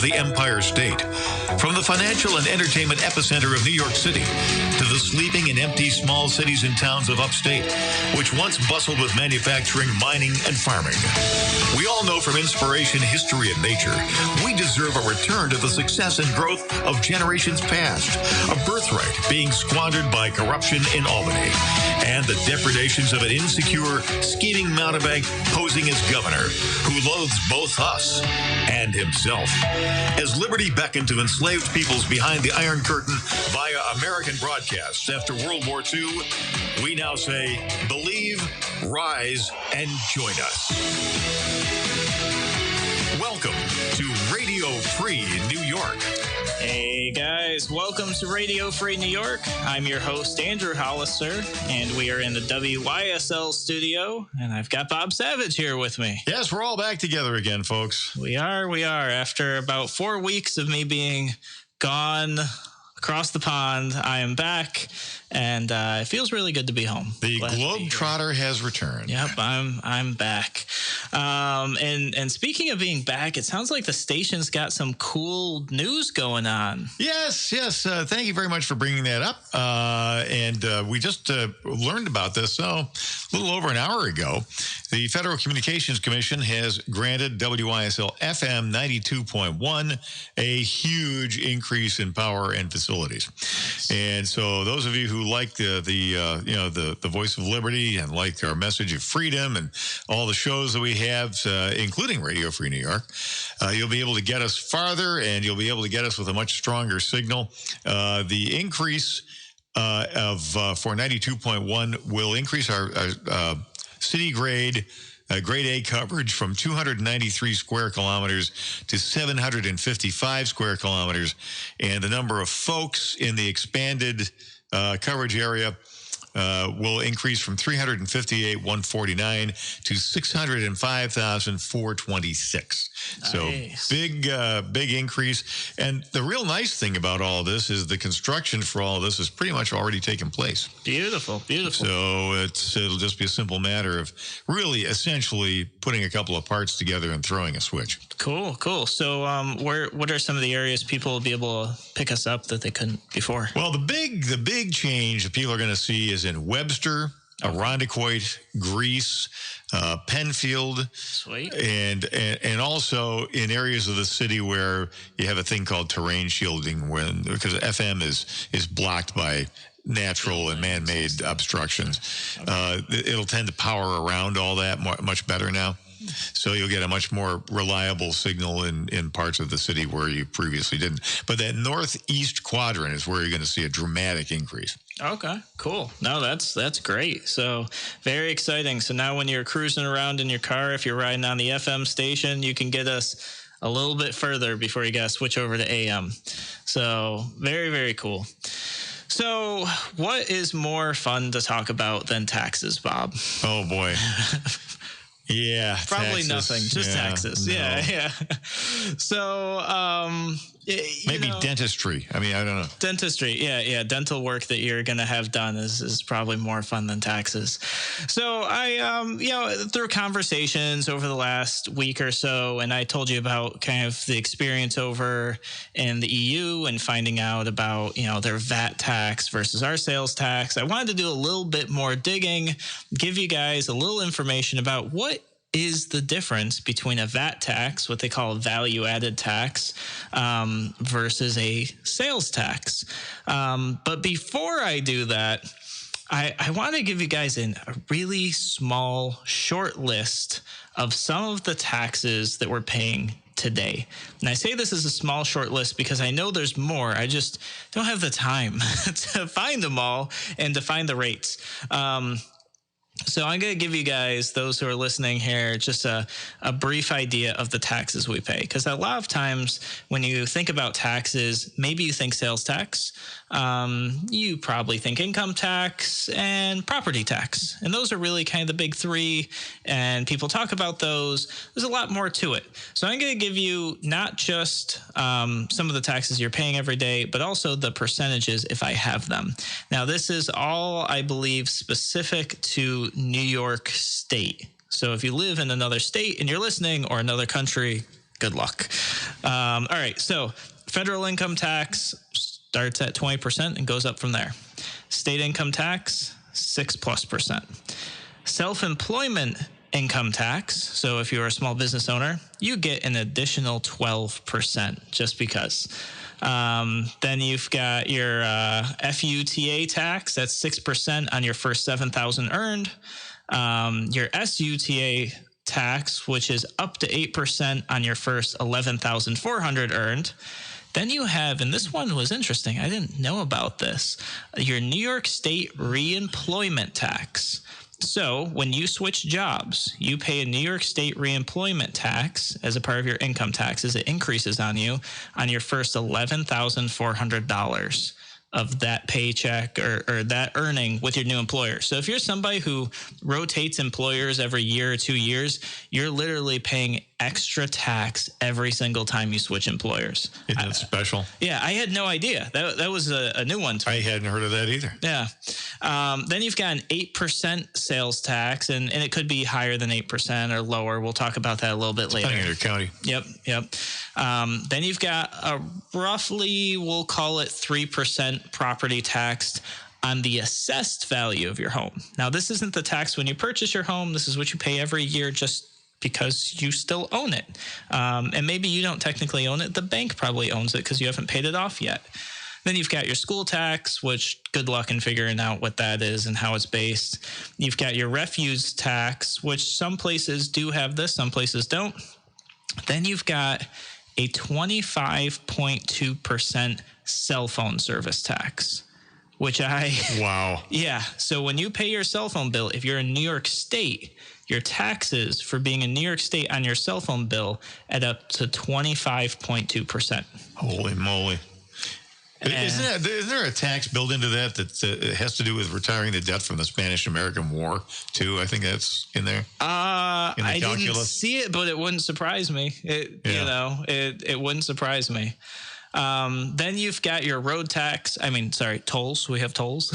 the Empire State. From the financial and entertainment epicenter of New York City to the sleeping and empty small cities and towns of upstate, which once bustled with manufacturing, mining, and farming. We all know from inspiration, history, and nature, we deserve a return to the success and growth of generations past, a birthright being squandered by corruption in Albany, and the depredations of an insecure, scheming mountebank posing as governor, who loathes both us and himself. As liberty beckoned to enslaved peoples behind the Iron Curtain via American broadcasts after World War II, we now say, believe, rise, and join us. Welcome to Radio Free New York. Hey guys, welcome to Radio Free New York. I'm your host, Andrew Hollister, and we are in the WYSL studio, and I've got Bob Savage here with me. Yes, we're all back together again, folks. We are. After about 4 weeks of me being gone across the pond, I am back, and it feels really good to be home. The Globetrotter has returned. Yep, I'm back. And speaking of being back, it sounds like the station's got some cool news going on. Yes. Thank you very much for bringing that up. And we just learned about this a little over an hour ago. The Federal Communications Commission has granted WYSL FM 92.1 a huge increase in power and facilities. And so those of you who like the voice of liberty and like our message of freedom and all the shows that we have, including Radio Free New York, you'll be able to get us farther, and you'll be able to get us with a much stronger signal. The increase for 92.1 will increase our city grade grade A coverage from 293 square kilometers to 755 square kilometers, and the number of folks in the expanded coverage area will increase from 358,149 to 605,426. Nice. So big increase. And the real nice thing about all this is the construction for all of this has pretty much already taken place. Beautiful. So it'll just be a simple matter of really essentially putting a couple of parts together and throwing a switch. Cool. So what are some of the areas people will be able to pick us up that they couldn't before? Well, the big change that people are going to see is in Webster, Irondequoit, Greece, Penfield, sweet, and also in areas of the city where you have a thing called terrain shielding, because FM is blocked by natural and man-made obstructions. Okay. It'll tend to power around all that much better now. So you'll get a much more reliable signal in parts of the city where you previously didn't. But that northeast quadrant is where you're going to see a dramatic increase. Okay, cool. No, that's great. So very exciting. So now when you're cruising around in your car, if you're riding on the FM station, you can get us a little bit further before you got to switch over to AM. So very, very cool. So what is more fun to talk about than taxes, Bob? Oh, boy. Yeah, probably taxes. Nothing. Just taxes. No. Yeah. So maybe dentistry. I mean, I don't know. Dentistry. Yeah. Dental work that you're going to have done is probably more fun than taxes. So I through conversations over the last week or so, and I told you about kind of the experience over in the EU and finding out about their VAT tax versus our sales tax. I wanted to do a little bit more digging, give you guys a little information about what is the difference between a VAT tax, what they call a value-added tax, versus a sales tax. But before I do that, I want to give you guys a really small, short list of some of the taxes that we're paying today. And I say this is a small, short list because I know there's more. I just don't have the time to find them all and to find the rates. So I'm going to give you guys, those who are listening here, just a brief idea of the taxes we pay. Because a lot of times when you think about taxes, maybe you think sales tax. You probably think income tax and property tax. And those are really kind of the big three. And people talk about those. There's a lot more to it. So I'm going to give you not just some of the taxes you're paying every day, but also the percentages if I have them. Now, this is all, I believe, specific to New York State. So if you live in another state and you're listening, or another country, good luck. All right. So federal income tax starts at 20% and goes up from there. State income tax, 6+%. Self-employment income tax. So if you're a small business owner, you get an additional 12% just because. Then you've got your FUTA tax. That's 6% on your first 7,000 earned. Your SUTA tax, which is up to 8% on your first 11,400 earned. Then you have, and this one was interesting, I didn't know about this, your New York State reemployment tax. So when you switch jobs, you pay a New York State reemployment tax as a part of your income taxes. It increases on you on your first $11,400 of that paycheck or that earning with your new employer. So if you're somebody who rotates employers every year or 2 years, you're literally paying extra tax every single time you switch employers. Isn't that special? Yeah, I had no idea. That was a new one to me. I hadn't heard of that either. Yeah. Then you've got an 8% sales tax, and it could be higher than 8% or lower. We'll talk about that a little bit later. Depending on your county. Yep. Then you've got a roughly, we'll call it 3% property tax on the assessed value of your home. Now, this isn't the tax when you purchase your home. This is what you pay every year just because you still own it. And maybe you don't technically own it. The bank probably owns it because you haven't paid it off yet. Then you've got your school tax, which good luck in figuring out what that is and how it's based. You've got your refuse tax, which some places do have this, some places don't. Then you've got a 25.2% cell phone service tax, which Wow. Yeah. So when you pay your cell phone bill, if you're in New York State, your taxes for being in New York State on your cell phone bill add up to 25.2%. Holy moly. Isn't there a tax built into that has to do with retiring the debt from the Spanish-American War, too? I think that's in there. I didn't see it, but it wouldn't surprise me. It wouldn't surprise me. Then you've got your road tax. Tolls. We have tolls.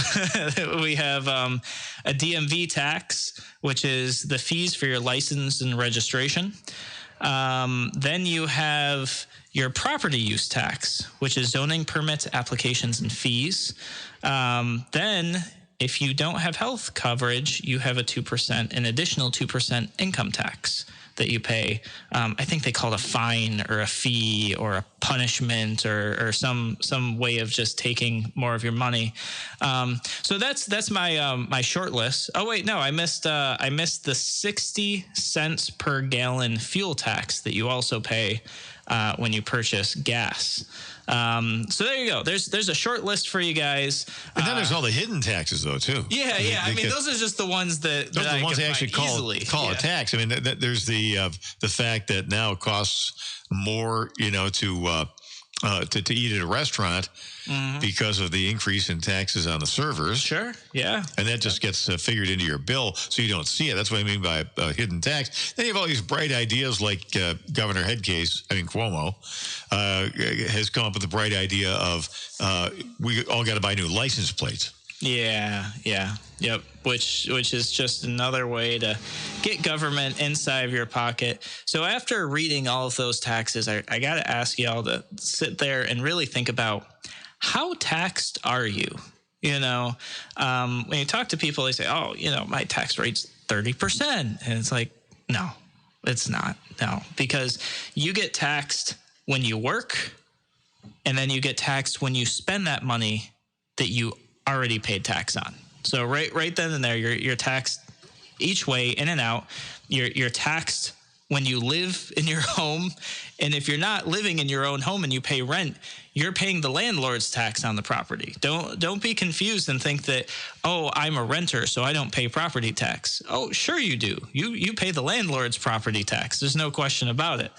We have a DMV tax, which is the fees for your license and registration. Then you have your property use tax, which is zoning permits, applications, and fees. Then if you don't have health coverage, you have an additional 2% income tax that you pay. I think they call it a fine or a fee or a punishment or some way of just taking more of your money. So that's my short list. Oh wait, no, I missed the 60 cents per gallon fuel tax that you also pay when you purchase gas. So there you go. There's a short list for you guys. And then there's all the hidden taxes, though, too. Yeah. Those are just the ones that those are the ones they actually call a tax. I mean, there's the fact that now it costs more, to eat at a restaurant because of the increase in taxes on the servers. Sure. Yeah. And that just gets figured into your bill, so you don't see it. That's what I mean by hidden tax. Then you have all these bright ideas like Governor Cuomo has come up with the bright idea of we all got to buy new license plates. Yeah. Yep. Which is just another way to get government inside of your pocket. So after reading all of those taxes, I got to ask y'all to sit there and really think about, how taxed are you? When you talk to people, they say, oh, my tax rate's 30%. And it's like, no, it's not. No, because you get taxed when you work, and then you get taxed when you spend that money that you already paid tax on. So right then and there, you're taxed each way, in and out. You're taxed when you live in your home, and if you're not living in your own home and you pay rent, you're paying the landlord's tax on the property. Don't be confused and think that, oh, I'm a renter, so I don't pay property tax. Oh, sure you do. You pay the landlord's property tax. There's no question about it.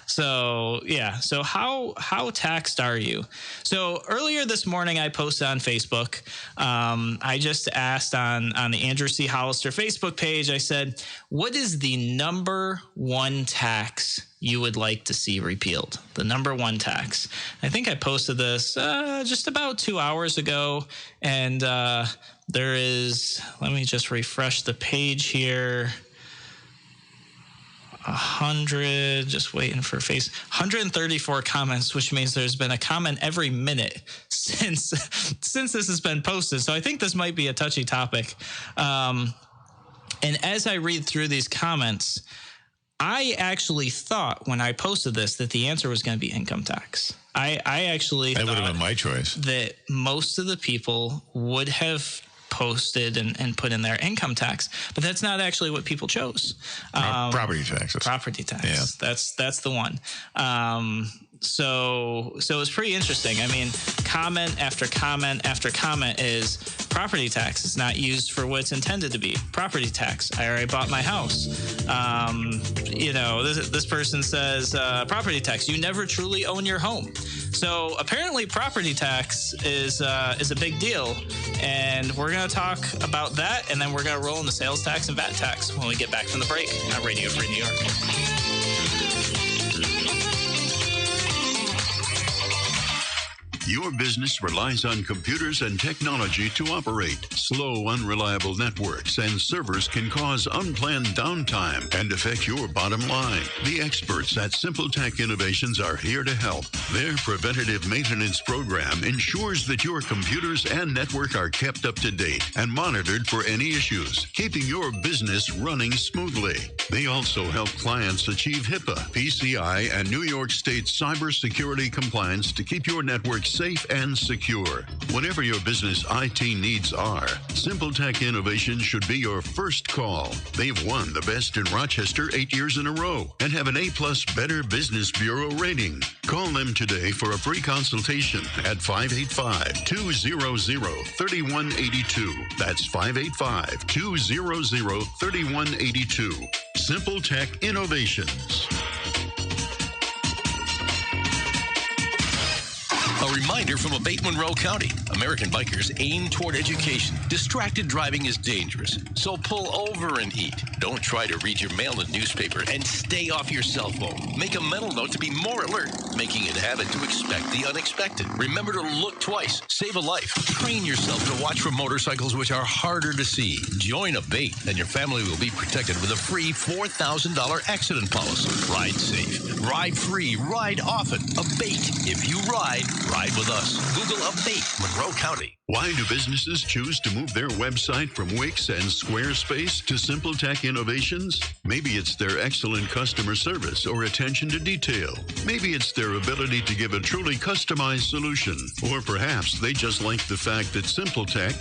So yeah. So how taxed are you? So earlier this morning, I posted on Facebook. I just asked on the Andrew C. Hollister Facebook page. I said, what is the number one tax you would like to see repealed? The number one tax. I think I posted this just about 2 hours ago, and there is. Let me just refresh the page here. 100, just waiting for 134 comments, which means there's been a comment every minute since this has been posted. So I think this might be a touchy topic. And as I read through these comments, I actually thought when I posted this that the answer was going to be income tax. I actually that thought would have been my choice. That most of the people would have posted and put in their income tax, but that's not actually what people chose. Property taxes. Property tax. Yeah. That's the one. So it's pretty interesting. I mean, comment after comment after comment is property tax is not used for what it's intended to be. Property tax. I already bought my house. This person says property tax. You never truly own your home. So apparently property tax is a big deal, and we're going to talk about that, and then we're going to roll into sales tax and VAT tax when we get back from the break on Radio Free New York. Your business relies on computers and technology to operate. Slow, unreliable networks and servers can cause unplanned downtime and affect your bottom line. The experts at Simple Tech Innovations are here to help. Their preventative maintenance program ensures that your computers and network are kept up to date and monitored for any issues, keeping your business running smoothly. They also help clients achieve HIPAA, PCI, and New York State cybersecurity compliance to keep your network safe and secure. Whatever your business IT needs are, Simple Tech Innovations should be your first call. They've won the Best in Rochester 8 years in a row and have an A+ Better Business Bureau rating. Call them today for a free consultation at 585-200-3182. That's 585-200-3182. Simple Tech Innovations. A reminder from Abate Monroe County. American bikers aim toward education. Distracted driving is dangerous, so pull over and eat. Don't try to read your mail and newspaper, and stay off your cell phone. Make a mental note to be more alert, making it a habit to expect the unexpected. Remember to look twice. Save a life. Train yourself to watch for motorcycles which are harder to see. Join Abate, and your family will be protected with a free $4,000 accident policy. Ride safe. Ride free. Ride often. Abate. If you ride with us. Google Abate Monroe County. Why do businesses choose to move their website from Wix and Squarespace to Simple Tech Innovations? Maybe it's their excellent customer service or attention to detail. Maybe it's their ability to give a truly customized solution. Or perhaps they just like the fact that Simple Tech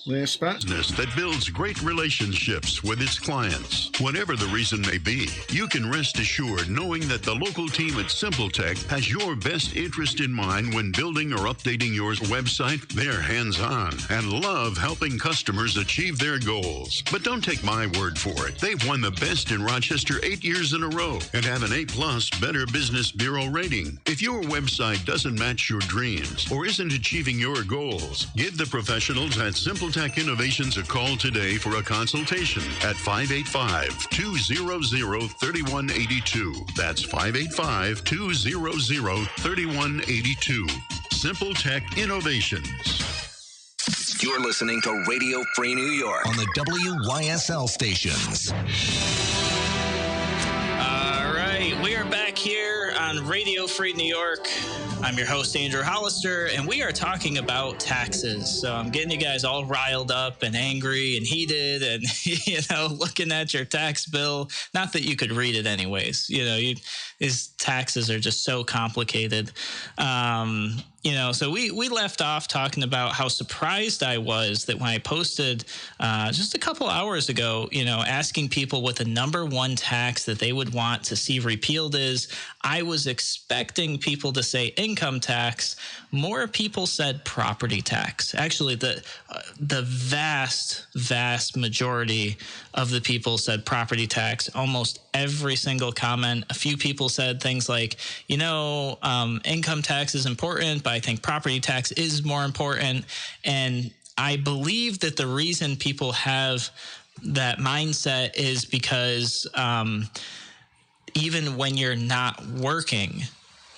business that builds great relationships with its clients. Whatever the reason may be, you can rest assured knowing that the local team at Simple Tech has your best interest in mind when building or updating your website. They're hands-on and love helping customers achieve their goals. But don't take my word for it. They've won the Best in Rochester 8 years in a row and have an A+ Better Business Bureau rating. If your website doesn't match your dreams or isn't achieving your goals, give the professionals at Simple Tech Innovations a call today for a consultation at 585-200-3182. That's 585-200-3182. Simple Tech Innovations. You're listening to Radio Free New York on the WYSL stations. All right, we are back here on Radio Free New York. I'm your host, Andrew Hollister, and we are talking about taxes. So I'm getting you guys all riled up and angry and heated and, looking at your tax bill. Not that you could read it anyways. These taxes are just so complicated. So we left off talking about how surprised I was that when I posted just a couple hours ago, asking people what the number one tax that they would want to see repealed is, I was expecting people to say income tax. More people said property tax. Actually, the vast majority of the people said property tax. Almost every single comment. A few people said things like, income tax is important, but I think property tax is more important. And I believe that the reason people have that mindset is because even when you're not working,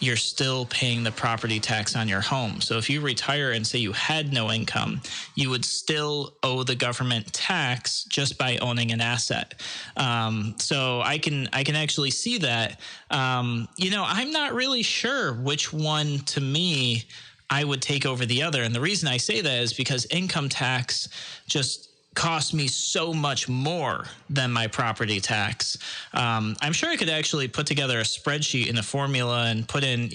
you're still paying the property tax on your home. So if you retire and say you had no income, you would still owe the government tax just by owning an asset. So I can actually see that. I'm not really sure which one to me I would take over the other. And the reason I say that is because income tax just cost me so much more than my property tax. I'm sure I could actually put together a spreadsheet and a formula and put in,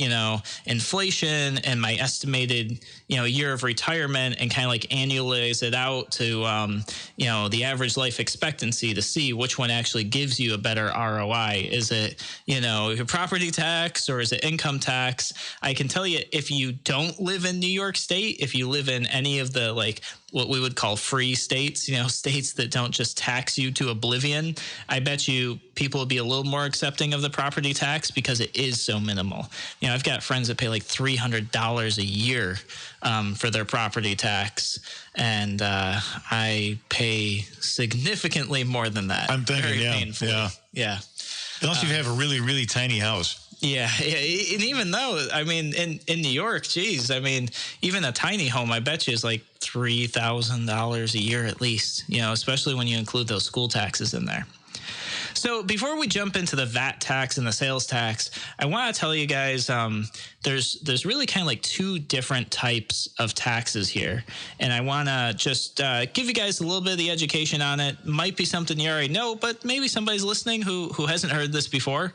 inflation and my estimated, year of retirement and kind of like annualize it out to, the average life expectancy to see which one actually gives you a better ROI. Is it, your property tax or is it income tax? I can tell you, if you don't live in New York State, if you live in any of the what we would call free states, states that don't just tax you to oblivion, I bet you people would be a little more accepting of the property tax because it is so minimal. I've got friends that pay like $300 a year for their property tax, and I pay significantly more than that. I'm thinking, Very yeah, painfully. yeah. Unless you have a really, really tiny house. Yeah, and even though, in New York, geez, even a tiny home, I bet you is like $3,000 a year at least, especially when you include those school taxes in there. So before we jump into the VAT tax and the sales tax, I want to tell you guys there's really kind of like two different types of taxes here. And I want to just give you guys a little bit of the education on it. Might be something you already know, but maybe somebody's listening who hasn't heard this before.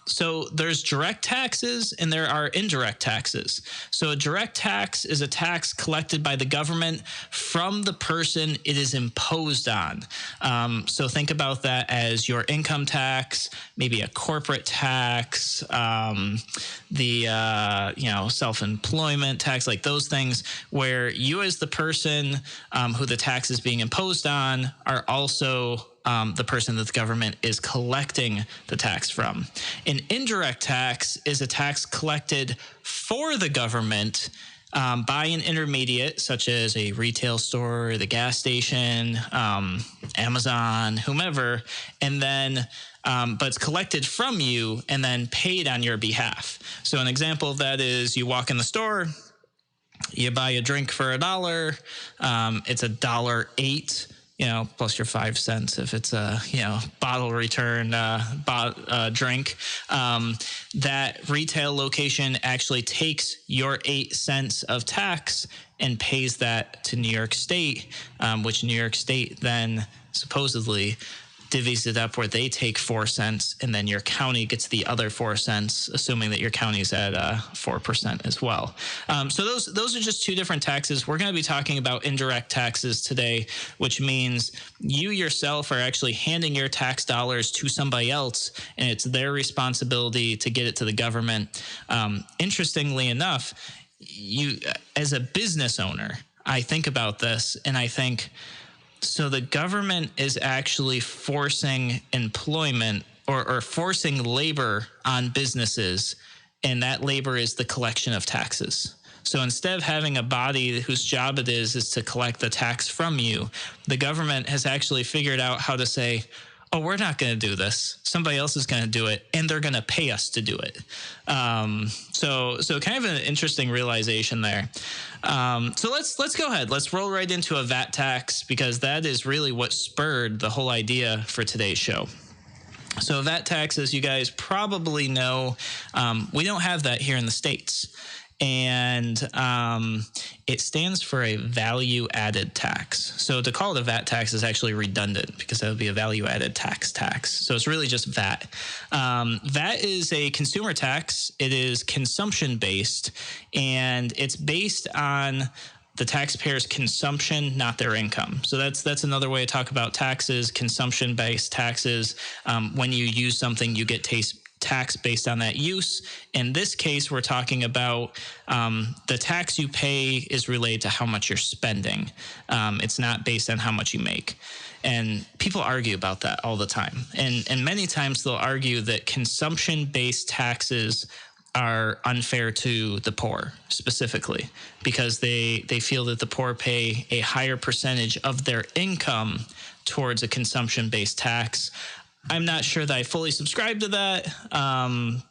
So there's direct taxes and there are indirect taxes. So a direct tax is a tax collected by the government from the person it is imposed on. So think about that as your income tax, maybe a corporate tax, the self-employment tax, like those things where you as the person who the tax is being imposed on are also the person that the government is collecting the tax from. An indirect tax is a tax collected for the government by an intermediate, such as a retail store, the gas station, Amazon, whomever, and then but it's collected from you and then paid on your behalf. So an example of that is you walk in the store, you buy a drink for $1, it's $1.08. Plus your 5 cents if it's a, bottle return drink. That retail location actually takes your 8 cents of tax and pays that to New York State, which New York State then supposedly divvies it up where they take 4 cents and then your county gets the other 4 cents, assuming that your county is at 4% as well. So those are just two different taxes. We're going to be talking about indirect taxes today, which means you yourself are actually handing your tax dollars to somebody else, and it's their responsibility to get it to the government. Interestingly enough, you as a business owner, I think about this and I think, so the government is actually forcing employment or forcing labor on businesses, and that labor is the collection of taxes. So instead of having a body whose job it is to collect the tax from you, the government has actually figured out how to say, oh, we're not going to do this. Somebody else is going to do it, and they're going to pay us to do it. So kind of an interesting realization there. So let's go ahead. Let's roll right into a VAT tax, because that is really what spurred the whole idea for today's show. So VAT tax, as you guys probably know, we don't have that here in the States. And it stands for a value-added tax. So to call it a VAT tax is actually redundant, because that would be a value-added tax. So it's really just VAT. VAT is a consumer tax. It is consumption-based, and it's based on the taxpayer's consumption, not their income. So that's another way to talk about taxes, consumption-based taxes. When you use something, you get tax based on that use. In this case, we're talking about the tax you pay is related to how much you're spending. It's not based on how much you make. And people argue about that all the time. And many times they'll argue that consumption-based taxes are unfair to the poor specifically, because they feel that the poor pay a higher percentage of their income towards a consumption-based tax. I'm not sure that I fully subscribe to that,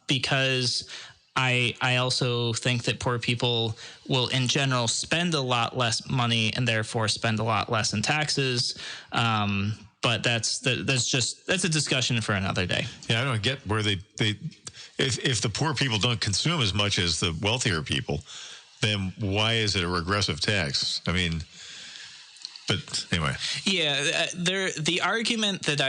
because I also think that poor people will, in general, spend a lot less money and therefore spend a lot less in taxes. But that's a discussion for another day. Yeah, I don't get where if the poor people don't consume as much as the wealthier people, then why is it a regressive tax? I mean, but anyway. Yeah, the argument that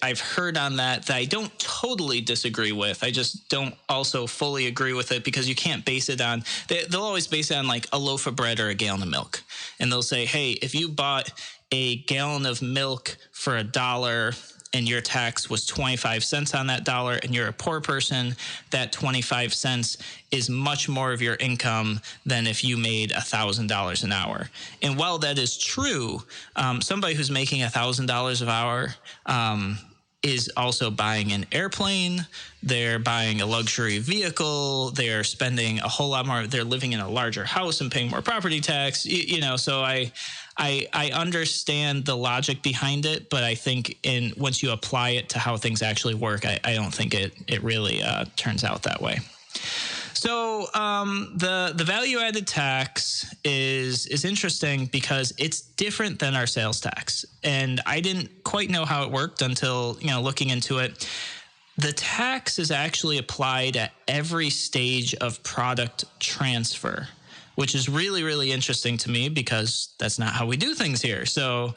I've heard on that I don't totally disagree with. I just don't also fully agree with it, because you can't base it on. They'll always base it on like a loaf of bread or a gallon of milk, and they'll say, hey, if you bought a gallon of milk for $1 and your tax was 25 cents on that dollar, and you're a poor person, that 25 cents is much more of your income than if you made $1,000 an hour. And while that is true, somebody who's making $1,000 an hour is also buying an airplane, they're buying a luxury vehicle, they're spending a whole lot more, they're living in a larger house and paying more property tax, so I understand the logic behind it, but I think once you apply it to how things actually work, I don't think it really turns out that way. So the value-added tax is interesting because it's different than our sales tax, and I didn't quite know how it worked until looking into it. The tax is actually applied at every stage of product transfer, which is really, really interesting to me because that's not how we do things here. So,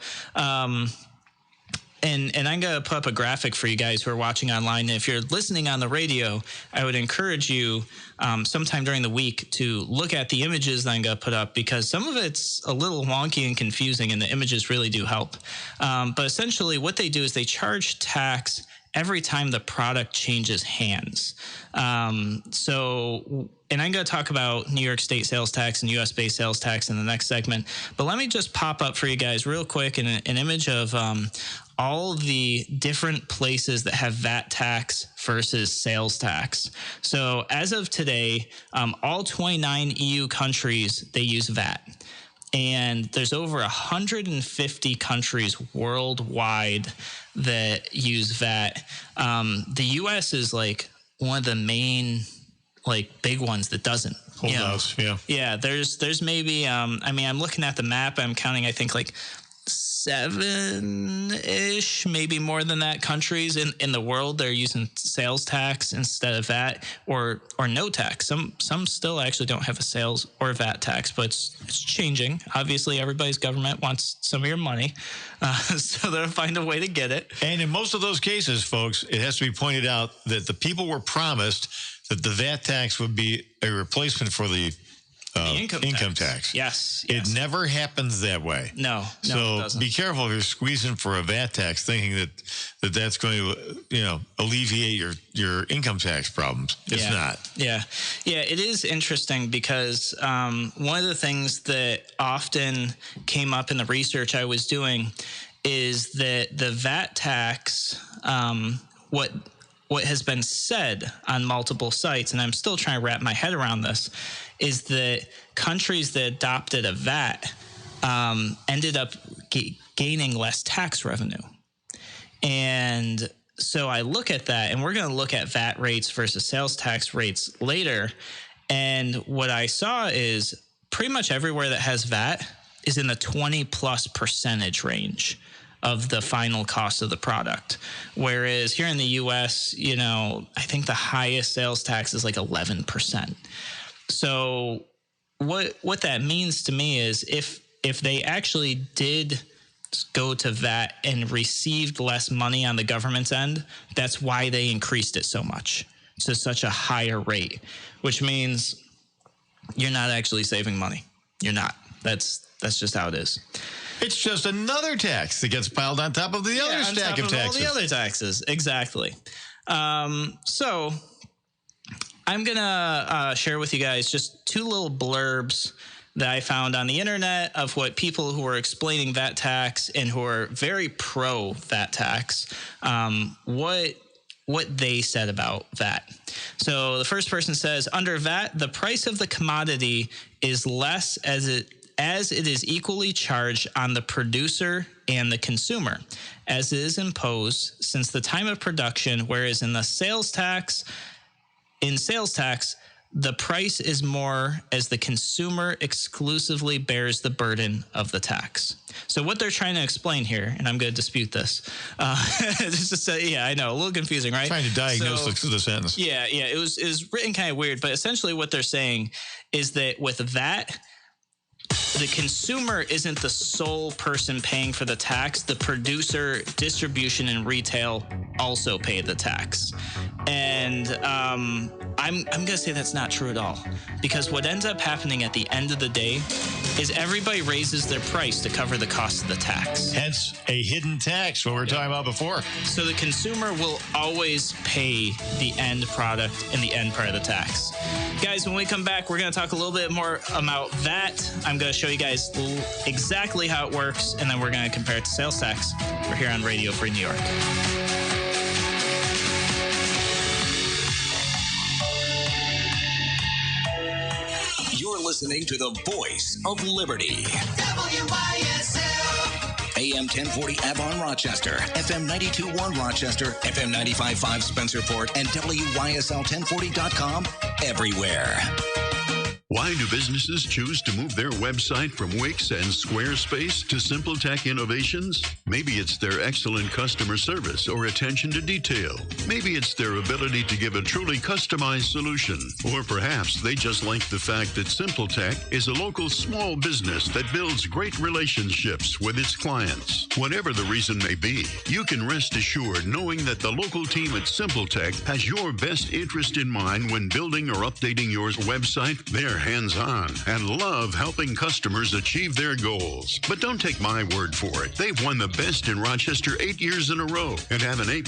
and I'm going to put up a graphic for you guys who are watching online. And if you're listening on the radio, I would encourage you sometime during the week to look at the images that I'm going to put up, because some of it's a little wonky and confusing, and the images really do help. But essentially what they do is they charge tax every time the product changes hands. And I'm going to talk about New York State sales tax and U.S.-based sales tax in the next segment. But let me just pop up for you guys real quick an image of all the different places that have VAT tax versus sales tax. So as of today, all 29 EU countries, they use VAT. And there's over 150 countries worldwide that use VAT. The U.S. is like one of the main big ones that doesn't. Holdouts, yeah. Yeah, there's maybe, I'm looking at the map, I'm counting, I think 7-ish, maybe more than that, countries in the world they're using sales tax instead of VAT or no tax. Some still actually don't have a sales or VAT tax, but it's changing. Obviously, everybody's government wants some of your money, so they'll find a way to get it. And in most of those cases, folks, it has to be pointed out that the people were promised that the VAT tax would be a replacement for the income tax. Yes. It never happens that way. No, so it doesn't. Be careful if you're squeezing for a VAT tax, thinking that's going to alleviate your income tax problems. It's not. Yeah. It is interesting because one of the things that often came up in the research I was doing is that the VAT tax, what has been said on multiple sites, and I'm still trying to wrap my head around this, is that countries that adopted a VAT ended up gaining less tax revenue. And so I look at that, and we're going to look at VAT rates versus sales tax rates later. And what I saw is pretty much everywhere that has VAT is in the 20+% range of the final cost of the product. Whereas here in the U.S., I think the highest sales tax is like 11%. So what that means to me is if they actually did go to VAT and received less money on the government's end, that's why they increased it so much to such a higher rate, which means you're not actually saving money. You're not. That's just how it is. It's just another tax that gets piled on top of the other stack of taxes. All the other taxes, exactly. So I'm going to share with you guys just two little blurbs that I found on the internet of what people who are explaining VAT tax and who are very pro VAT tax, what they said about VAT. So the first person says, under VAT, the price of the commodity is less as it is equally charged on the producer and the consumer, as it is imposed since the time of production, whereas in the sales tax, in sales tax, the price is more as the consumer exclusively bears the burden of the tax. So what they're trying to explain here, and I'm going to dispute this. Yeah, I know, a little confusing, right? Trying to diagnose the sentence. Yeah, it was written kind of weird, but essentially what they're saying is that with that, the consumer isn't the sole person paying for the tax. The producer, distribution, and retail also pay the tax. And I'm going to say that's not true at all, because what ends up happening at the end of the day is everybody raises their price to cover the cost of the tax. Hence a hidden tax, what we were talking about before. So the consumer will always pay the end product and the end part of the tax. Guys, when we come back, we're going to talk a little bit more about that. I'm going to show you guys exactly how it works, and then we're going to compare it to sales tax. We're here on Radio Free New York. You're listening to the voice of liberty. WYSL. AM 1040 Avon, Rochester, FM 92.1 Rochester, FM 95.5 Spencerport, and WYSL1040.com everywhere. Why do businesses choose to move their website from Wix and Squarespace to SimpleTech Innovations? Maybe it's their excellent customer service or attention to detail. Maybe it's their ability to give a truly customized solution. Or perhaps they just like the fact that SimpleTech is a local small business that builds great relationships with its clients. Whatever the reason may be, you can rest assured knowing that the local team at SimpleTech has your best interest in mind when building or updating your website. They're hands-on and love helping customers achieve their goals. But don't take my word for it. They've won the best in Rochester 8 years in a row and have an A+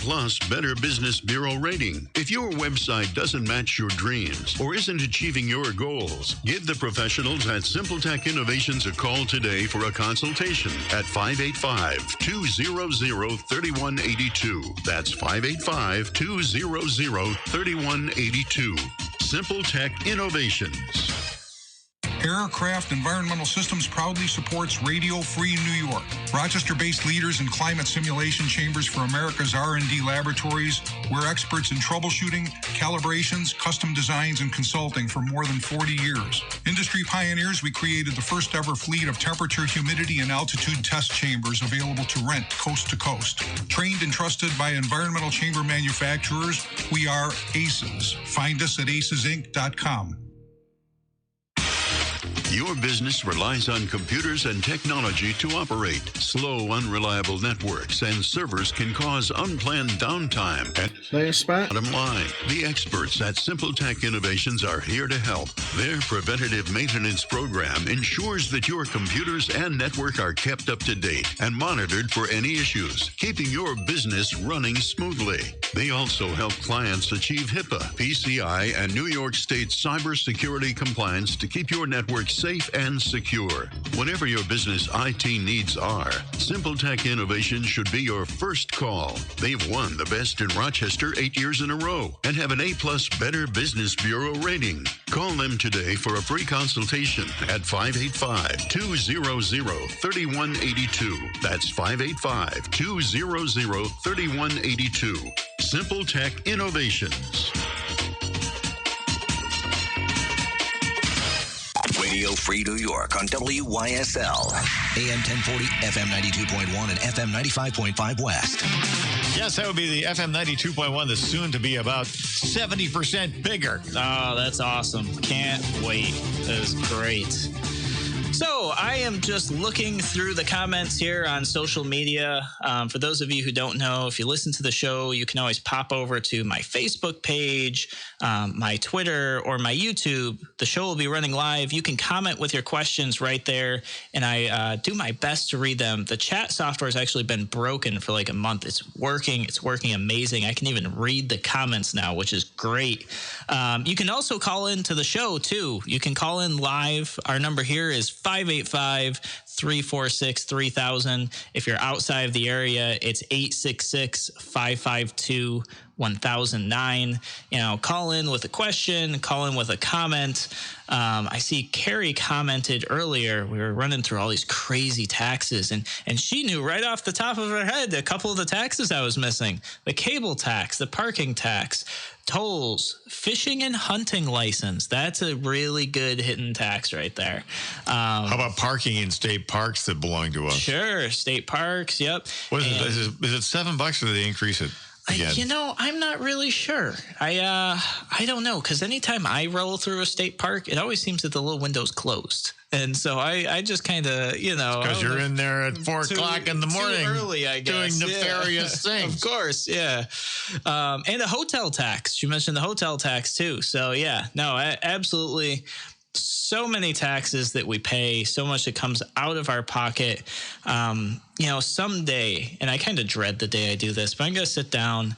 Better Business Bureau rating. If your website doesn't match your dreams or isn't achieving your goals, give the professionals at SimpleTech Innovations a call today for a consultation at 585-200-3182. That's 585-200-3182. SimpleTech Innovations. Aircraft Environmental Systems proudly supports Radio Free New York. Rochester-based leaders in climate simulation chambers for America's R&D laboratories. We're experts in troubleshooting, calibrations, custom designs, and consulting for more than 40 years. Industry pioneers, we created the first ever fleet of temperature, humidity, and altitude test chambers available to rent coast to coast. Trained and trusted by environmental chamber manufacturers, we are ACES. Find us at acesinc.com. Your business relies on computers and technology to operate. Slow, unreliable networks and servers can cause unplanned downtime. Bottom line, the experts at SimpleTech Innovations are here to help. Their preventative maintenance program ensures that your computers and network are kept up to date and monitored for any issues, keeping your business running smoothly. They also help clients achieve HIPAA, PCI, and New York State cybersecurity compliance to keep your network safe and secure. Whatever your business IT needs are, SimpleTech Innovations should be your first call. They've won the best in Rochester 8 years in a row and have an A+ Better Business Bureau rating. Call them today for a free consultation at 585-200-3182. That's 585-200-3182. SimpleTech Innovations. Radio Free New York on WYSL. AM 1040, FM 92.1, and FM 95.5 West. Yes, that would be the FM 92.1 that's soon to be about 70% bigger. Oh, that's awesome. Can't wait. That is great. So I am just looking through the comments here on social media. For those of you who don't know, if you listen to the show, you can always pop over to my Facebook page, my Twitter, or my YouTube. The show will be running live. You can comment with your questions right there, and I do my best to read them. The chat software has actually been broken for like a month. It's working. It's working amazing. I can even read the comments now, which is great. You can also call in to the show, too. You can call in live. Our number here is 585 346-3000. If you're outside of the area, it's 866-552-1009. Call in with a question, call in with a comment. I see Carrie commented earlier, we were running through all these crazy taxes, and she knew right off the top of her head a couple of the taxes I was missing: the cable tax, the parking tax, tolls, fishing and hunting license. That's a really good hidden tax right there. How about parking in state parks that belong to us? Sure, state parks. Yep. What is it? Is it $7 or do they increase it again? I'm not really sure. I don't know, because anytime I roll through a state park, it always seems that the little window's closed. And so I just kind of, because you're in there at 4 o'clock in the morning, too early, I guess, doing nefarious things. Of course, yeah. And a hotel tax. You mentioned the hotel tax too. So yeah, no, absolutely. So many taxes that we pay, so much that comes out of our pocket. Someday, and I kind of dread the day I do this, but I'm going to sit down,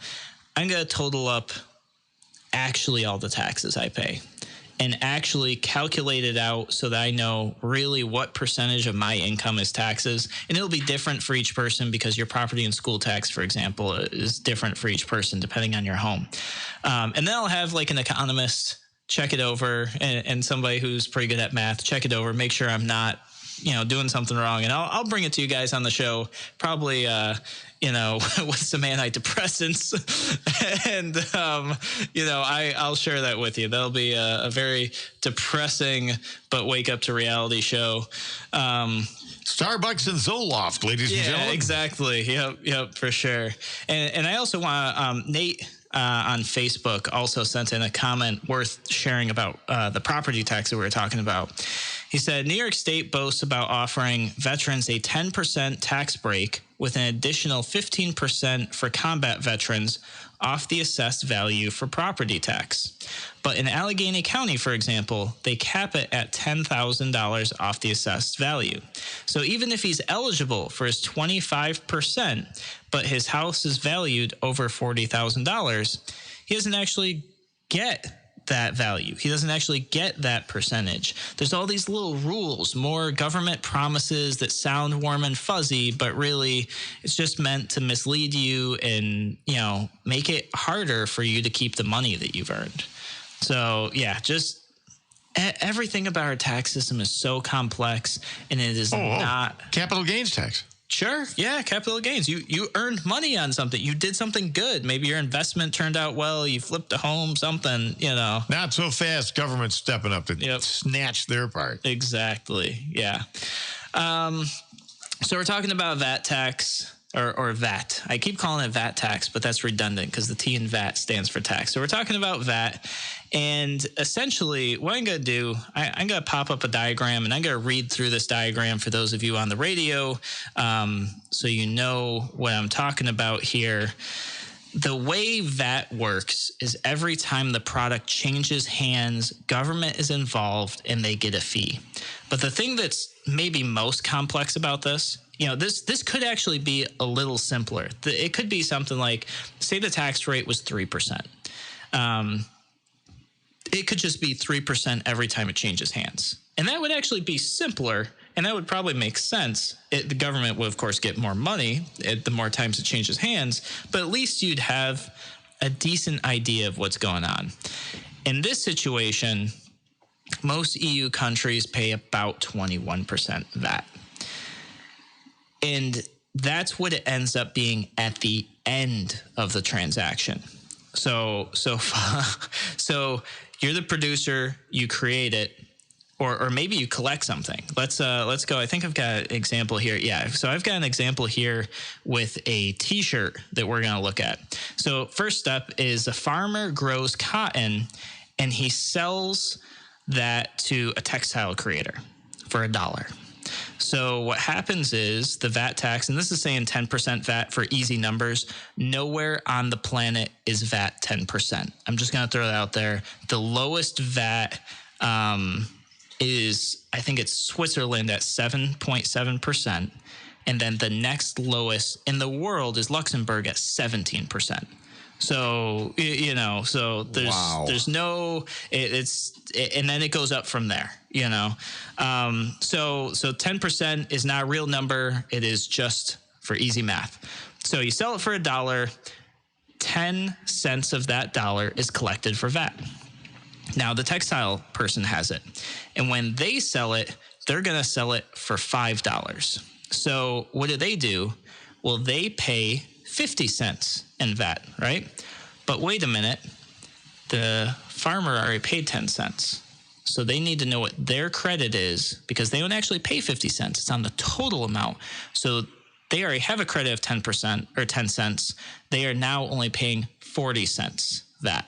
I'm going to total up actually all the taxes I pay and actually calculate it out so that I know really what percentage of my income is taxes. And it'll be different for each person, because your property and school tax, for example, is different for each person depending on your home. And then I'll have like an economist check it over, and somebody who's pretty good at math check it over, make sure I'm not doing something wrong, and I'll bring it to you guys on the show, probably with some antidepressants, and I'll share that with you. That'll be a very depressing but wake up to reality show. Starbucks and Zoloft, ladies and gentlemen. Yeah, exactly. Yep, for sure. And I also want Nate on Facebook also sent in a comment worth sharing about the property tax that we were talking about. He said, New York State boasts about offering veterans a 10% tax break with an additional 15% for combat veterans off the assessed value for property tax. But in Allegheny County, for example, they cap it at $10,000 off the assessed value. So even if he's eligible for his 25%, but his house is valued over $40,000, he doesn't actually get that value. He doesn't actually get that percentage. There's all these little rules, more government promises that sound warm and fuzzy, but really it's just meant to mislead you and, make it harder for you to keep the money that you've earned. So yeah, just everything about our tax system is so complex, and it is not capital gains tax. Sure. Yeah. Capital gains. You earned money on something. You did something good. Maybe your investment turned out well. You flipped a home, something, Not so fast. Government stepping up to snatch their part. Exactly. Yeah. So we're talking about VAT tax or VAT. I keep calling it VAT tax, but that's redundant because the T in VAT stands for tax. So we're talking about VAT. And essentially, what I'm going to do, I'm going to pop up a diagram, and I'm going to read through this diagram for those of you on the radio, so you know what I'm talking about here. The way VAT works is every time the product changes hands, government is involved, and they get a fee. But the thing that's maybe most complex about this, this could actually be a little simpler. It could be something like, say the tax rate was 3%. It could just be 3% every time it changes hands. And that would actually be simpler, and that would probably make sense. The government would, of course, get more money the more times it changes hands, but at least you'd have a decent idea of what's going on. In this situation, most EU countries pay about 21% VAT. And that's what it ends up being at the end of the transaction. So you're the producer, you create it, or maybe you collect something. Let's go. I think I've got an example here. Yeah. So I've got an example here with a T-shirt that we're going to look at. So first step is a farmer grows cotton, and he sells that to a textile creator for $1. So what happens is the VAT tax, and this is saying 10% VAT for easy numbers. Nowhere on the planet is VAT 10%. I'm just going to throw that out there. The lowest VAT is, I think it's Switzerland at 7.7%. And then the next lowest in the world is Luxembourg at 17%. So so there's no and then it goes up from there. So 10% is not a real number. It is just for easy math. So you sell it for $1, 10 cents of that dollar is collected for VAT. Now the textile person has it, and when they sell it, they're going to sell it for $5. So what do? Well, they pay 50 cents in VAT, right? But wait a minute, the farmer already paid 10 cents. So they need to know what their credit is, because they don't actually pay 50 cents. It's on the total amount. So they already have a credit of 10% or 10 cents. They are now only paying 40 cents VAT.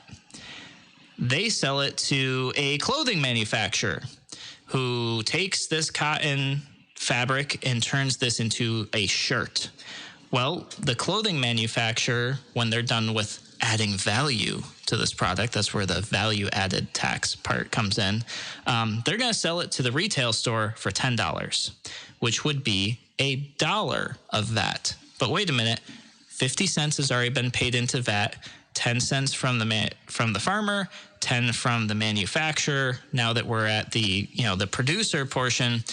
They sell it to a clothing manufacturer who takes this cotton fabric and turns this into a shirt. Well, the clothing manufacturer, when they're done with adding value to this product, that's where the value added tax part comes in, they're going to sell it to the retail store for $10, which would be $1 of VAT. But wait a minute, 50 cents has already been paid into VAT, 10 cents from the farmer, 10 from the manufacturer. Now that we're at the producer portion,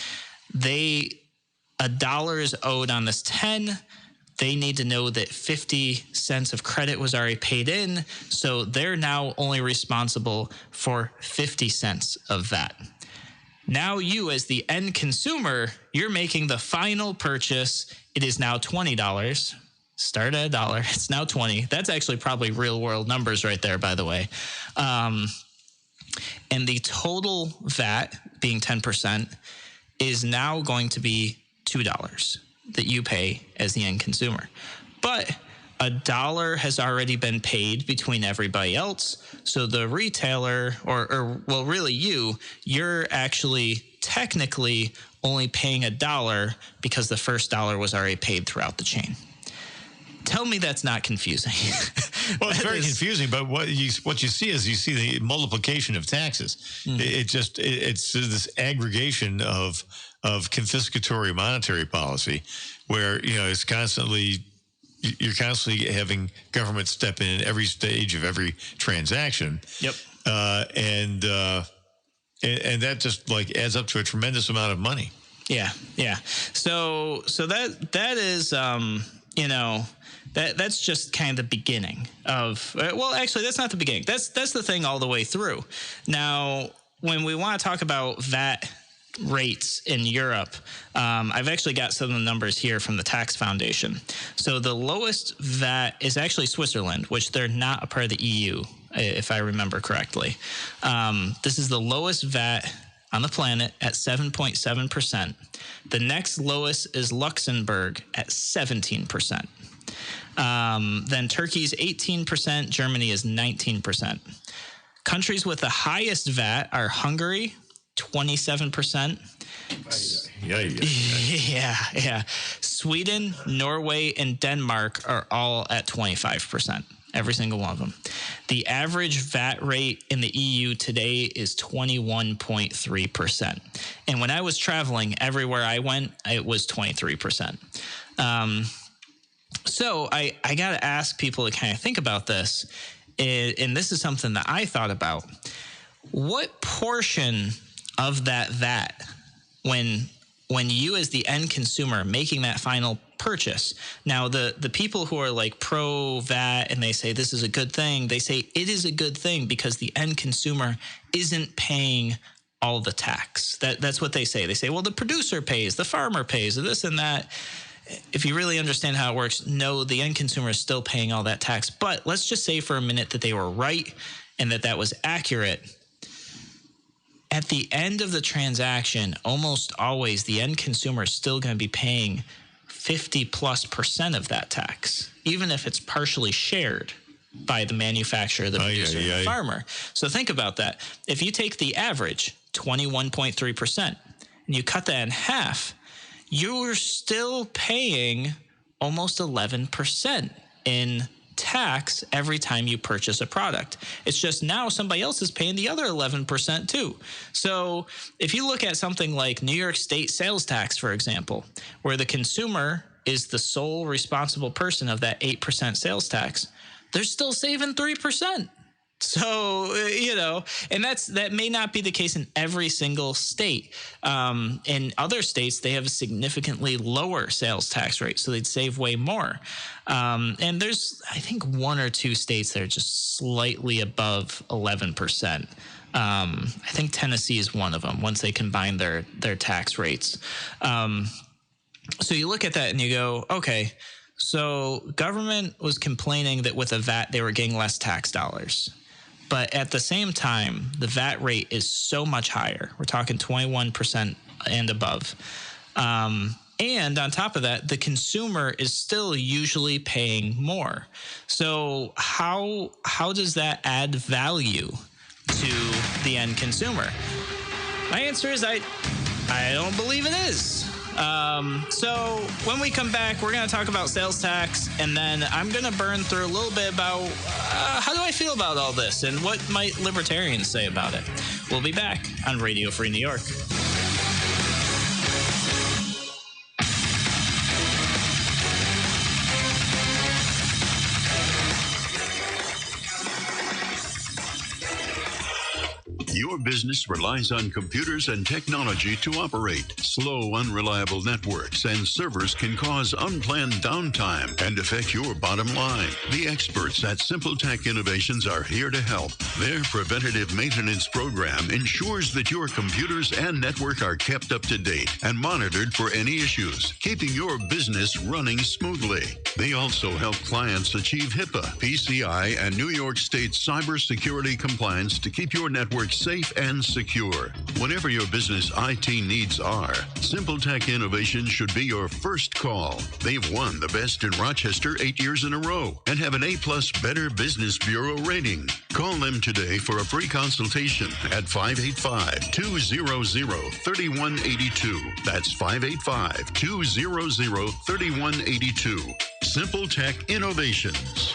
$1 is owed on this 10. They need to know that 50 cents of credit was already paid in, so they're now only responsible for 50 cents of VAT. Now you, as the end consumer, you're making the final purchase. It is now $20. Start at $1. It's now $20. That's actually probably real world numbers right there, by the way. And the total VAT, being 10%, is now going to be $2 that you pay as the end consumer. But $1 has already been paid between everybody else. So the retailer, or really you're actually technically only paying $1 because the first $1 was already paid throughout the chain. Tell me that's not confusing. Well, it's very confusing, but what you see is the multiplication of taxes. Mm-hmm. It's this aggregation of confiscatory monetary policy, where you're constantly having government step in at every stage of every transaction. Yep. And that just adds up to a tremendous amount of money. Yeah. So that is That's just kind of the beginning of, well, actually, that's not the beginning. That's the thing all the way through. Now, when we want to talk about VAT rates in Europe, I've actually got some of the numbers here from the Tax Foundation. So the lowest VAT is actually Switzerland, which they're not a part of the EU, if I remember correctly. This is the lowest VAT on the planet at 7.7%. The next lowest is Luxembourg at 17%. Then Turkey's 18%, Germany is 19%. Countries with the highest VAT are Hungary, 27%. Yeah. Sweden, Norway, and Denmark are all at 25%. Every single one of them. The average VAT rate in the EU today is 21.3%. And when I was traveling, everywhere I went, it was 23%. So I got to ask people to kind of think about this. And this is something that I thought about. What portion of that VAT, when you as the end consumer making that final purchase, now the people who are pro VAT and they say this is a good thing, they say it is a good thing because the end consumer isn't paying all the tax. That's what they say. They say, well, the producer pays, the farmer pays, this and that. If you really understand how it works, no, the end consumer is still paying all that tax. But let's just say for a minute that they were right and that was accurate. At the end of the transaction, almost always the end consumer is still going to be paying 50+% of that tax, even if it's partially shared by the manufacturer, the producer, and the farmer. So think about that. If you take the average, 21.3%, and you cut that in half, you're still paying almost 11% in tax every time you purchase a product. It's just now somebody else is paying the other 11% too. So if you look at something like New York State sales tax, for example, where the consumer is the sole responsible person of that 8% sales tax, they're still saving 3%. So, and that may not be the case in every single state. In other states, they have a significantly lower sales tax rate, so they'd save way more. And there's, I think, one or two states that are just slightly above 11%. I think Tennessee is one of them once they combine their tax rates. So you look at that and you go, okay, so government was complaining that with a VAT, they were getting less tax dollars. But at the same time, the VAT rate is so much higher. We're talking 21% and above. And on top of that, the consumer is still usually paying more. So how does that add value to the end consumer? My answer is I don't believe it is. So when we come back, we're going to talk about sales tax, and then I'm going to burn through a little bit about how do I feel about all this and what might libertarians say about it. We'll be back on Radio Free New York. Your business relies on computers and technology to operate. Slow, unreliable networks and servers can cause unplanned downtime and affect your bottom line. The experts at Simple Tech Innovations are here to help. Their preventative maintenance program ensures that your computers and network are kept up to date and monitored for any issues, keeping your business running smoothly. They also help clients achieve HIPAA, PCI, and New York State cybersecurity compliance to keep your network safe and secure. Whatever your business IT needs are, Simple Tech Innovations should be your first call. They've won the Best in Rochester 8 years in a row and have an A+ Better Business Bureau rating. Call them today for a free consultation at 585-200-3182. That's 585-200-3182. Simple Tech Innovations.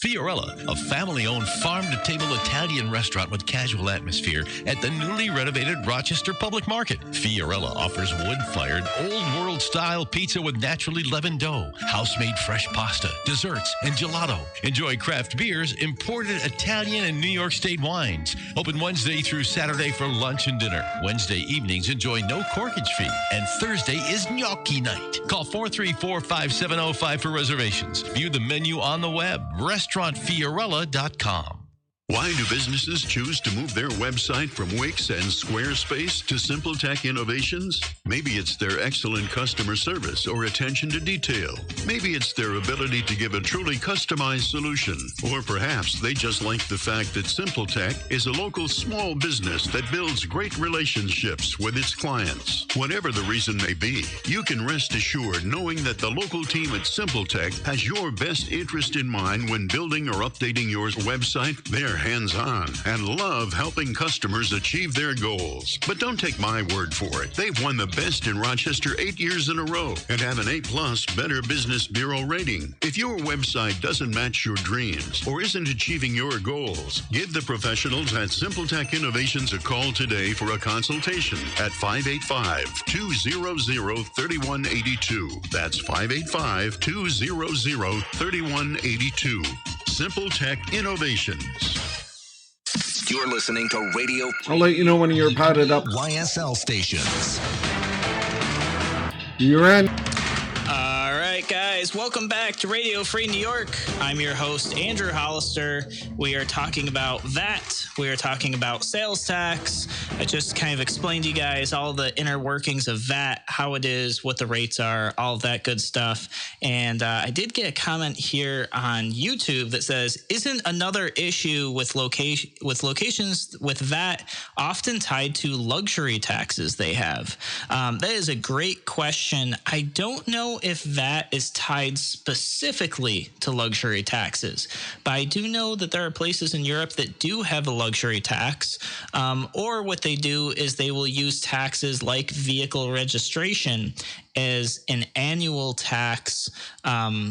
Fiorella, a family-owned farm-to-table Italian restaurant with casual atmosphere at the newly renovated Rochester Public Market. Fiorella offers wood-fired, old-world-style pizza with naturally leavened dough, house-made fresh pasta, desserts, and gelato. Enjoy craft beers, imported Italian and New York State wines. Open Wednesday through Saturday for lunch and dinner. Wednesday evenings enjoy no corkage fee. And Thursday is gnocchi night. Call 434-5705 for reservations. View the menu on the web. restaurantfiorella.com. Why do businesses choose to move their website from Wix and Squarespace to Simple Tech Innovations? Maybe it's their excellent customer service or attention to detail. Maybe it's their ability to give a truly customized solution. Or perhaps they just like the fact that Simple Tech is a local small business that builds great relationships with its clients. Whatever the reason may be, you can rest assured knowing that the local team at Simple Tech has your best interest in mind when building or updating your website. They're hands-on and love helping customers achieve their goals. But don't take my word for it. They've won the Best in Rochester 8 years in a row and have an A+ Better Business Bureau rating. If your website doesn't match your dreams or isn't achieving your goals, give the professionals at Simple Tech Innovations a call today for a consultation at 585-200-3182. That's 585-200-3182. Simple Tech Innovations. You're listening to Radio. I'll let you know when you're potted up. YSL stations. You're in. All right, guys, welcome back to Radio Free New York. I'm your host, Andrew Hollister. We are talking about VAT. We are talking about sales tax. I just kind of explained to you guys all the inner workings of VAT, how it is, what the rates are, all of that good stuff. And I did get a comment here on YouTube that says, isn't another issue with locations with VAT often tied to luxury taxes they have? That is a great question. I don't know if VAT is tied tied specifically to luxury taxes. But I do know that there are places in Europe that do have a luxury tax, or what they do is they will use taxes like vehicle registration as an annual tax,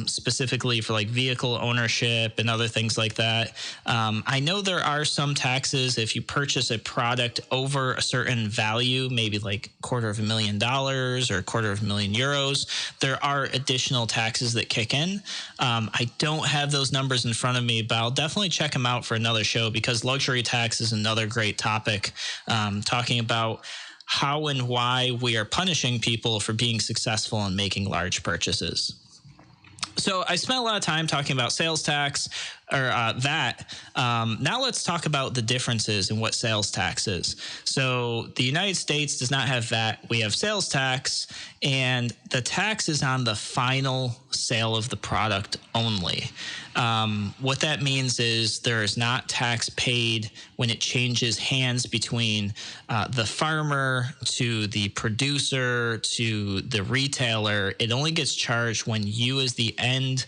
specifically for like vehicle ownership and other things like that. I know there are some taxes if you purchase a product over a certain value, maybe like $250,000 or €250,000. There are additional taxes that kick in. I don't have those numbers in front of me, but I'll definitely check them out for another show, because luxury tax is another great topic, talking about how and why we are punishing people for being successful in making large purchases. So I spent a lot of time talking about sales tax, or VAT. Now let's talk about the differences in what sales tax is. So the United States does not have VAT. We have sales tax, and the tax is on the final sale of the product only. What that means is there is not tax paid when it changes hands between the farmer to the producer to the retailer. It only gets charged when you, as the end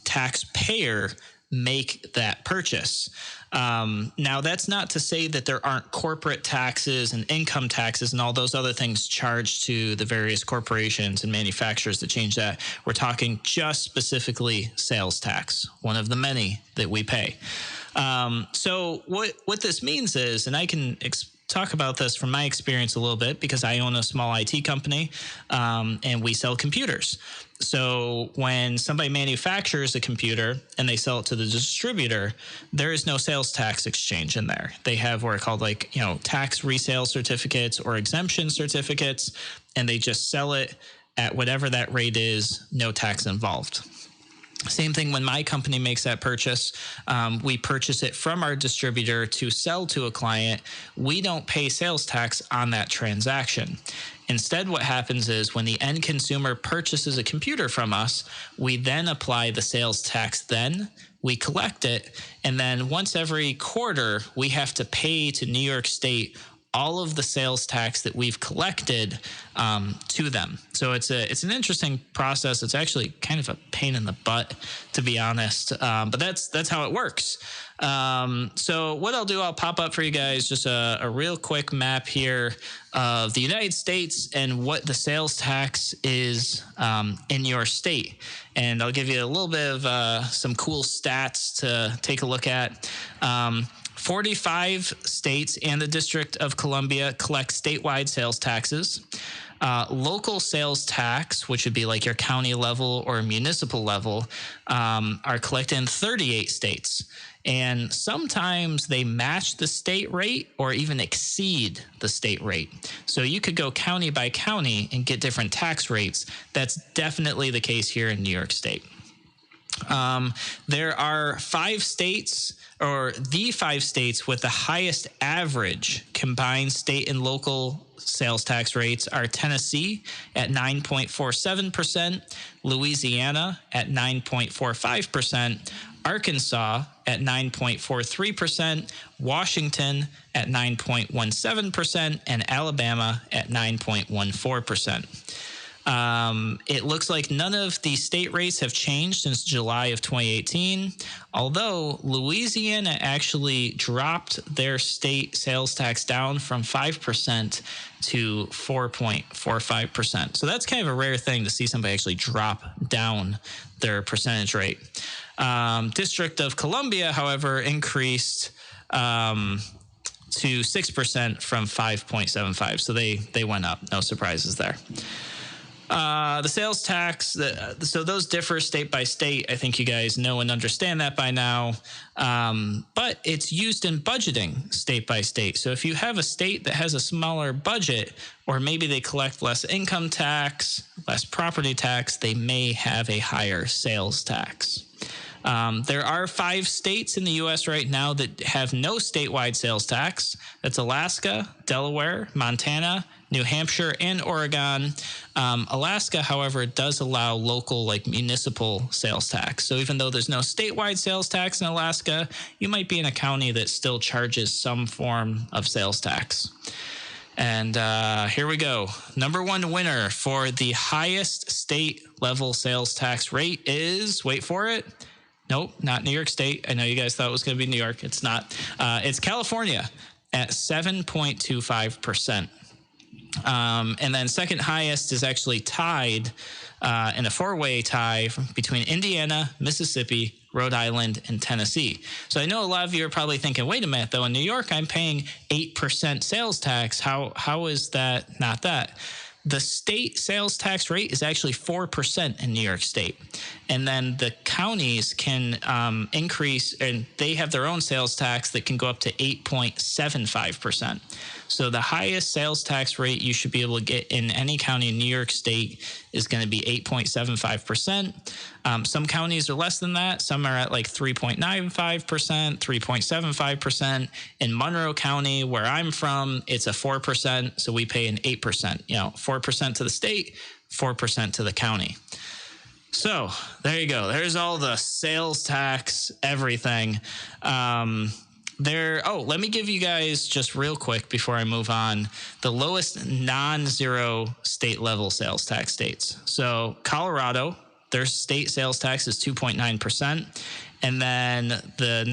taxpayer, make that purchase. Now, that's not to say that there aren't corporate taxes and income taxes and all those other things charged to the various corporations and manufacturers that change that. We're talking just specifically sales tax, one of the many that we pay. So what this means is, and I can talk about this from my experience a little bit, because I own a small IT company, and we sell computers. So when somebody manufactures a computer and they sell it to the distributor, there is no sales tax exchange in there. They have what are called tax resale certificates or exemption certificates, and they just sell it at whatever that rate is, no tax involved. Same thing when my company makes that purchase. We purchase it from our distributor to sell to a client. We don't pay sales tax on that transaction. Instead, what happens is when the end consumer purchases a computer from us, we then apply the sales tax then. We collect it, and then once every quarter, we have to pay to New York State all of the sales tax that we've collected to them. So it's an interesting process. It's actually kind of a pain in the butt, to be honest. But that's how it works. So what I'll do, I'll pop up for you guys just a real quick map here of the United States and what the sales tax is in your state. And I'll give you a little bit of some cool stats to take a look at. 45 states and the District of Columbia collect statewide sales taxes. Local sales tax, which would be like your county level or municipal level, are collected in 38 states. And sometimes they match the state rate or even exceed the state rate. So you could go county by county and get different tax rates. That's definitely the case here in New York State. There are 5 states, or the 5 states with the highest average combined state and local sales tax rates are Tennessee at 9.47%, Louisiana at 9.45%, Arkansas at 9.43%, Washington at 9.17%, and Alabama at 9.14%. It looks like none of the state rates have changed since July of 2018, although Louisiana actually dropped their state sales tax down from 5% to 4.45%. So that's kind of a rare thing to see somebody actually drop down their percentage rate. District of Columbia, however, increased to 6% from 5.75. So they went up. No surprises there. The sales tax, so those differ state by state. I think you guys know and understand that by now. But it's used in budgeting state by state. So if you have a state that has a smaller budget, or maybe they collect less income tax, less property tax, they may have a higher sales tax. There are 5 states in the U.S. right now that have no statewide sales tax. That's Alaska, Delaware, Montana, New Hampshire, and Oregon. Alaska, however, does allow local, like municipal sales tax. So even though there's no statewide sales tax in Alaska, you might be in a county that still charges some form of sales tax. And here we go. Number one winner for the highest state level sales tax rate is, wait for it. Nope, not New York State. I know you guys thought it was going to be New York. It's not. It's California at 7.25%. And then second highest is actually tied in a four-way tie between Indiana, Mississippi, Rhode Island, and Tennessee. So I know a lot of you are probably thinking, wait a minute, though, in New York, I'm paying 8% sales tax. How is that not that? The state sales tax rate is actually 4% in New York State. And then the counties can increase, and they have their own sales tax that can go up to 8.75%. So the highest sales tax rate you should be able to get in any county in New York State is going to be 8.75%. Some counties are less than that. Some are at like 3.95%, 3.75%. In Monroe County, where I'm from, it's a 4%. So we pay an 8%, 4% to the state, 4% to the county. So there you go. There's all the sales tax, everything. Let me give you guys just real quick before I move on, the lowest non-zero state level sales tax states. So Colorado, their state sales tax is 2.9%. And then the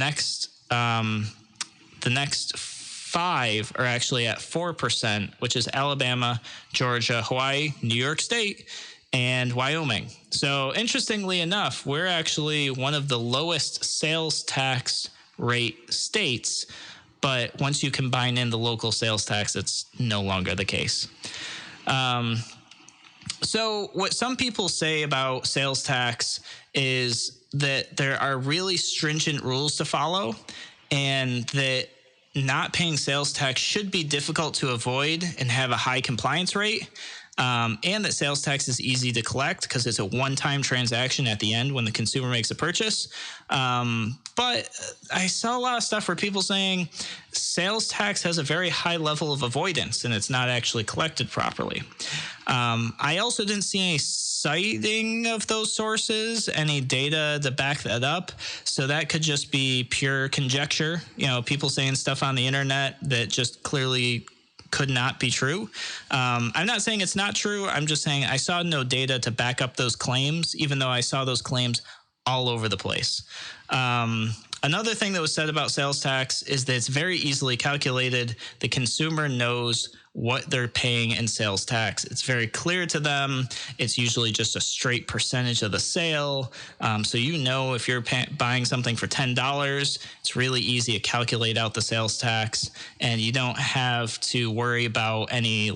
next five are actually at 4%, which is Alabama, Georgia, Hawaii, New York State, and Wyoming. So interestingly enough, we're actually one of the lowest sales tax rate states, but once you combine in the local sales tax, it's no longer the case. So what some people say about sales tax is that there are really stringent rules to follow, and that not paying sales tax should be difficult to avoid and have a high compliance rate. And that sales tax is easy to collect because it's a one-time transaction at the end when the consumer makes a purchase. But I saw a lot of stuff where people saying sales tax has a very high level of avoidance and it's not actually collected properly. I also didn't see any citing of those sources, any data to back that up. So that could just be pure conjecture, people saying stuff on the internet that just clearly could not be true. I'm not saying it's not true. I'm just saying I saw no data to back up those claims, even though I saw those claims all over the place. Another thing that was said about sales tax is that it's very easily calculated. The consumer knows what they're paying in sales tax. It's very clear to them. It's usually just a straight percentage of the sale. So if you're buying something for $10, it's really easy to calculate out the sales tax, and you don't have to worry about any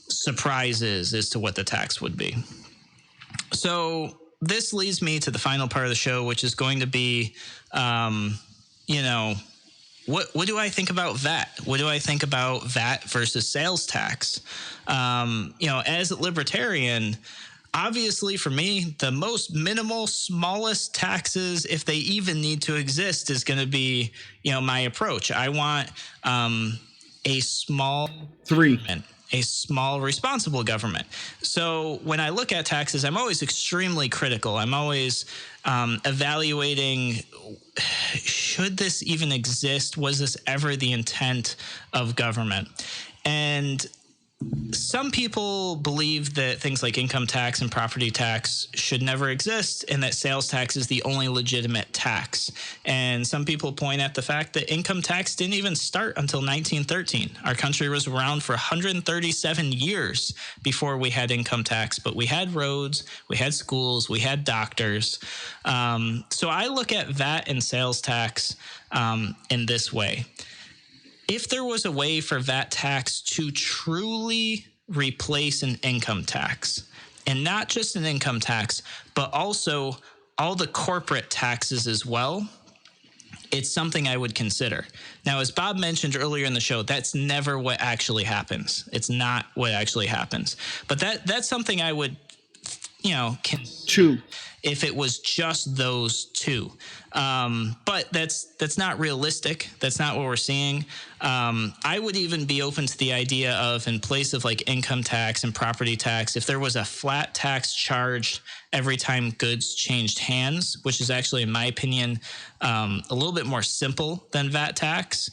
surprises as to what the tax would be. So this leads me to the final part of the show, which is going to be, what do I think about VAT? What do I think about VAT versus sales tax? As a libertarian, obviously for me, the most minimal, smallest taxes, if they even need to exist, is going to be, my approach. I want a small government, a small, responsible government. So when I look at taxes, I'm always extremely critical. I'm always evaluating, should this even exist? Was this ever the intent of government? And some people believe that things like income tax and property tax should never exist, and that sales tax is the only legitimate tax. And some people point at the fact that income tax didn't even start until 1913. Our country was around for 137 years before we had income tax, but we had roads, we had schools, we had doctors. So I look at VAT and sales tax in this way. If there was a way for VAT tax to truly replace an income tax, and not just an income tax, but also all the corporate taxes as well, it's something I would consider. Now, as Bob mentioned earlier in the show, that's never what actually happens. It's not what actually happens. But that's something I would, True. if it was just those two. But that's not realistic. That's not what we're seeing. I would even be open to the idea of, in place of like income tax and property tax, if there was a flat tax charged every time goods changed hands, which is actually, in my opinion, a little bit more simple than VAT tax.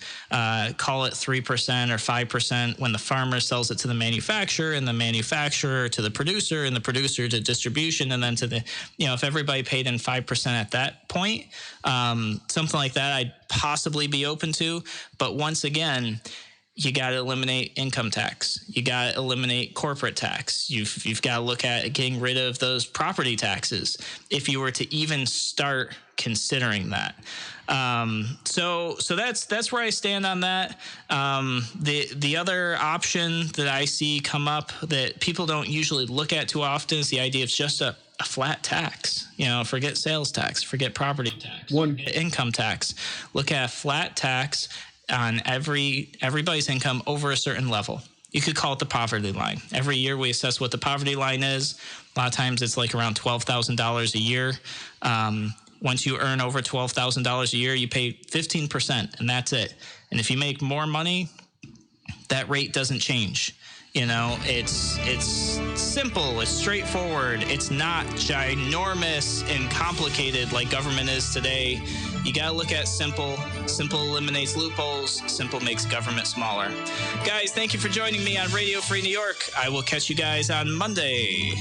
Call it 3% or 5% when the farmer sells it to the manufacturer, and the manufacturer to the producer, and the producer to distribution, and then to the, if everybody paid in 5% at that point, something like that I'd possibly be open to. But once again, you got to eliminate income tax. You got to eliminate corporate tax. You've got to look at getting rid of those property taxes if you were to even start considering that. So that's where I stand on that. The other option that I see come up that people don't usually look at too often is the idea of just a flat tax. Forget sales tax, forget property tax, forget income tax. Look at a flat tax on everybody's income over a certain level. You could call it the poverty line. Every year we assess what the poverty line is. A lot of times it's like around $12,000 a year. Once you earn over $12,000 a year, you pay 15%, and that's it. And if you make more money, that rate doesn't change. It's simple, it's straightforward, it's not ginormous and complicated like government is today. You got to look at simple. Simple eliminates loopholes. Simple makes government smaller. Guys, thank you for joining me on Radio Free New York. I will catch you guys on Monday.